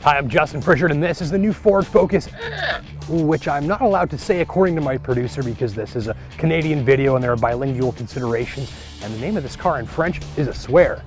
Hi, I'm Justin Pritchard, and this is the new Ford Focus, which I'm not allowed to say according to my producer because this is a Canadian video and there are bilingual considerations, and the name of this car in French is a swear.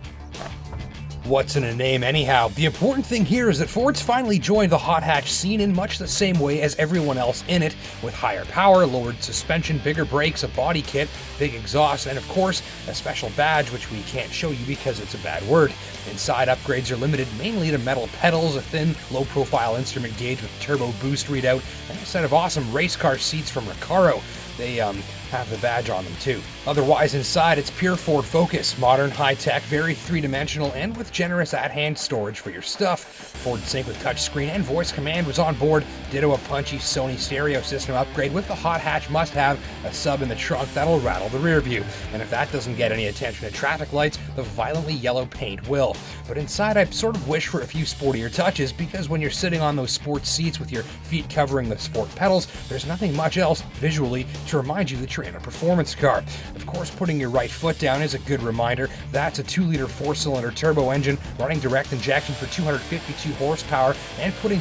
What's in a name anyhow? The important thing here is that Ford's finally joined the hot hatch scene in much the same way as everyone else in it, with higher power, lowered suspension, bigger brakes, a body kit, big exhaust, and of course, a special badge which we can't show you because it's a bad word. Inside, upgrades are limited mainly to metal pedals, a thin, low-profile instrument gauge with turbo boost readout, and a set of awesome race car seats from Recaro. They have the badge on them too. Otherwise inside it's pure Ford Focus, modern, high-tech, very three-dimensional, and with generous at-hand storage for your stuff. Ford Sync with touchscreen and voice command was on board, ditto a punchy Sony stereo system upgrade with the hot hatch must-have, a sub in the trunk that'll rattle the rear view. And if that doesn't get any attention at traffic lights, the violently yellow paint will. But inside I sort of wish for a few sportier touches, because when you're sitting on those sports seats with your feet covering the sport pedals, there's nothing much else visually to remind you that you're in a performance car. Of course, putting your right foot down is a good reminder. That's a 2-liter 4-cylinder turbo engine running direct injection for 252 horsepower and putting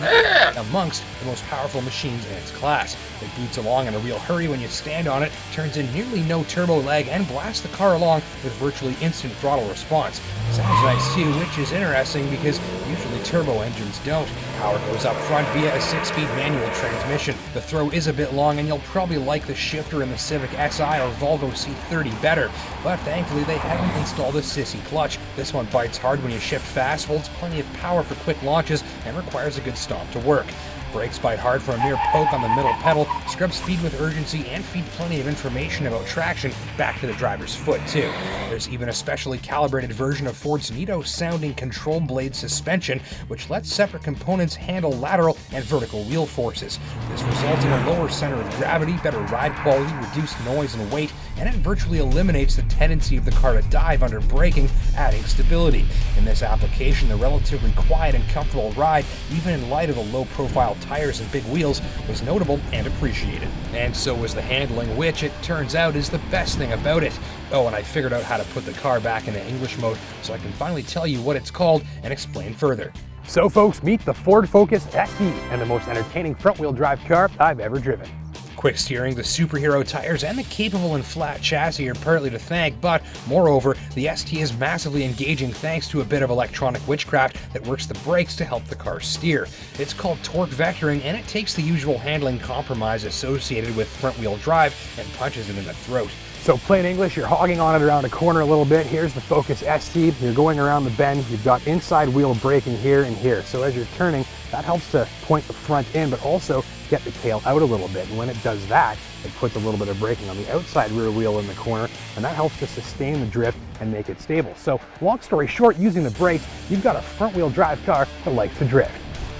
amongst the most powerful machines in its class. It boots along in a real hurry when you stand on it, turns in nearly no turbo lag, and blasts the car along with virtually instant throttle response. Sounds nice too, which is interesting because usually turbo engines don't. Power goes up front via a 6-speed manual transmission. The throw is a bit long and you'll probably like the shifter in the Civic Si or Volvo C30 better, but thankfully they haven't installed a sissy clutch. This one bites hard when you shift fast, holds plenty of power for quick launches, and requires a good stomp to work. Brakes bite hard for a mere poke on the middle pedal, scrub speed with urgency, and feed plenty of information about traction back to the driver's foot too. There's even a specially calibrated version of Ford's neato-sounding control blade suspension, which lets separate components handle lateral and vertical wheel forces. This results in a lower center of gravity, better ride quality, reduced noise and weight, and it virtually eliminates the tendency of the car to dive under braking, adding stability. In this application, the relatively quiet and comfortable ride, even in light of the low-profile tires and big wheels, was notable and appreciated. And so was the handling, which, it turns out, is the best thing about it. Oh, and I figured out how to put the car back into English mode so I can finally tell you what it's called and explain further. So folks, meet the Ford Focus ST, and the most entertaining front-wheel drive car I've ever driven. Quick steering, the superhero tires, and the capable and flat chassis are partly to thank, but moreover, the ST is massively engaging thanks to a bit of electronic witchcraft that works the brakes to help the car steer. It's called torque vectoring, and it takes the usual handling compromise associated with front-wheel drive and punches it in the throat. So plain English, you're hogging on it around a corner a little bit. Here's the Focus ST. You're going around the bend. You've got inside wheel braking here and here. So as you're turning, that helps to point the front in, but also get the tail out a little bit. And when it does that, it puts a little bit of braking on the outside rear wheel in the corner, and that helps to sustain the drift and make it stable. So long story short, using the brakes, you've got a front-wheel drive car that likes to drift.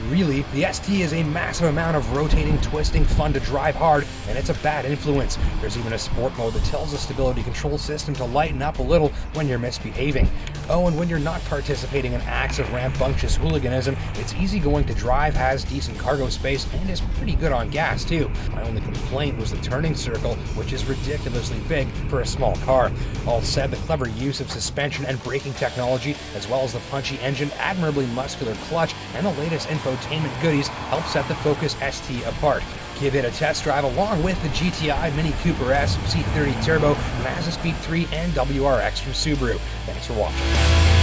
Really, the ST is a massive amount of rotating, twisting, fun to drive hard, and it's a bad influence. There's even a sport mode that tells the stability control system to lighten up a little when you're misbehaving. Oh, and when you're not participating in acts of rambunctious hooliganism, it's easygoing to drive, has decent cargo space, and is pretty good on gas too. My only complaint was the turning circle, which is ridiculously big for a small car. All said, the clever use of suspension and braking technology, as well as the punchy engine, admirably muscular clutch, and the latest infotainment goodies help set the Focus ST apart. Give it a test drive along with the GTI, Mini Cooper S, C30 Turbo, Mazda Speed 3, and WRX from Subaru. Thanks for watching.